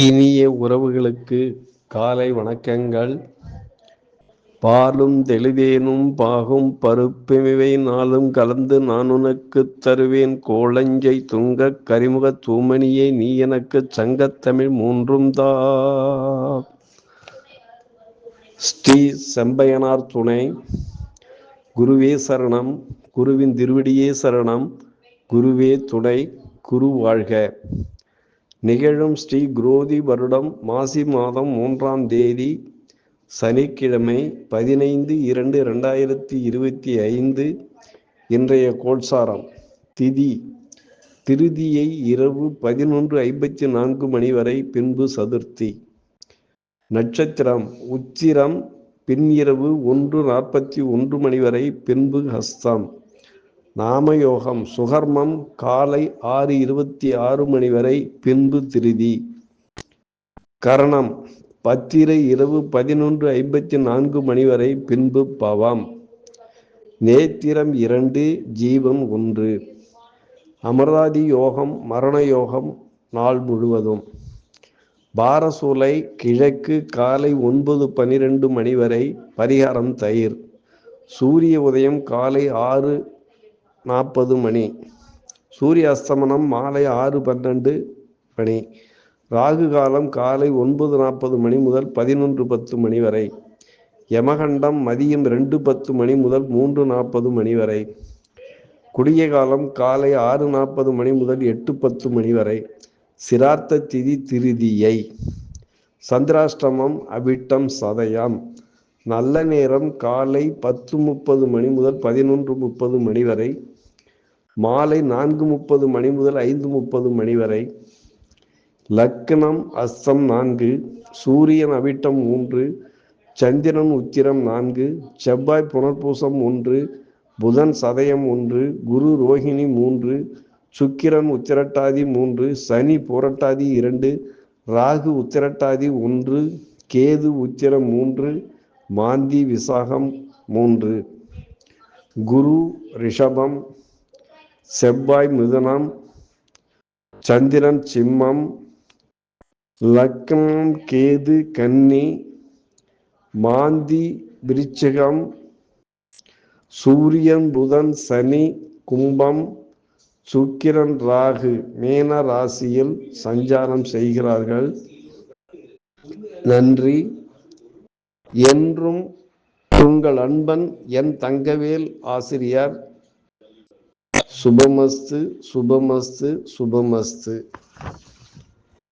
இனிய உறவுகளுக்கு காலை வணக்கங்கள். பாலும் தெளிதேனும் பாகும் பருப்புமிவை நாளும் கலந்து நான் உனக்குத் தருவேன். கோளஞ்சை துங்கக் கரிமுகத் தூமணியே நீ எனக்குச் சங்கத்தமிழ் மூன்றும் தா. ஸ்ரீ செம்பையனார் துணை. குருவே சரணம், குருவின் திருவடியே சரணம், குருவே துணை, குரு வாழ்க. நிகழும் ஸ்ரீ குரோதி வருடம் மாசி மாதம் 3ஆம் தேதி சனிக்கிழமை 15/2/2025. இன்றைய கோல்சாரம். திதி திருதியை இரவு 11:54 மணி வரை, பின்பு சதுர்த்தி. நட்சத்திரம் உச்சிரம் பின்னிரவு 1:41 மணி வரை, பின்பு ஹஸ்தம். நாமயோகம் சுகர்மம் காலை 6:26 மணி வரை, பின்பு திருதி. கரணம் பத்திரை இரவு 11:54 மணி வரை, பின்பு பவம். நேத்திரம் 2, ஜீவம் 1. அமராதி யோகம் மரண யோகம் நாள் முழுவதும். பாரசூலை கிழக்கு காலை 9:12 மணி வரை, பரிகாரம் தயிர். சூரிய உதயம் காலை 6:40 மணி. சூரிய அஸ்தமனம் மாலை 6:12 மணி. ராகு காலம் காலை 9:40 மணி முதல் 11:10 மணி வரை. யமகண்டம் மதியம் 2:10 மணி முதல் 3:40 மணி வரை. குளிகை காலம் காலை 6:40 மணி முதல் 8:10 மணி வரை. சிரார்த்த திதி திருதியை. சந்திராஷ்டமம் அவிட்டம் சதயம். நல்ல நேரம் காலை 10:30 மணி முதல் 11:30 மணி வரை. மாலை 4:30 மணி முதல் 5:30 மணி வரை. லக்னம் அஸ்தம் 4. சூரியன் அவிட்டம் 3. சந்திரன் உத்திரம் 4. செவ்வாய் புனர்பூசம் 1. புதன் சதயம் 1. குரு ரோஹிணி 3. சுக்கிரன் உத்திரட்டாதி 3. சனி புரட்டாதி 2. ராகு உத்திரட்டாதி 1. கேது உத்திரம் 3. மாந்தி விசாகம் 3. குரு ரிஷபம். செவ்வாய் மிதுனம். சந்திரன் சிம்மம். லக்னம் கேது கன்னி. மாந்தி விருச்சிகம். சூரியன் புதன் சனி கும்பம். சுக்கிரன் ராகு மீன ராசியில் சஞ்சாரம் செய்கிறார்கள். நன்றி. என்றும் உங்கள் அன்பன் என் தங்கவேல் ஆசிரியர். சுபமஸ்து சுபமஸ்து சுபமஸ்து.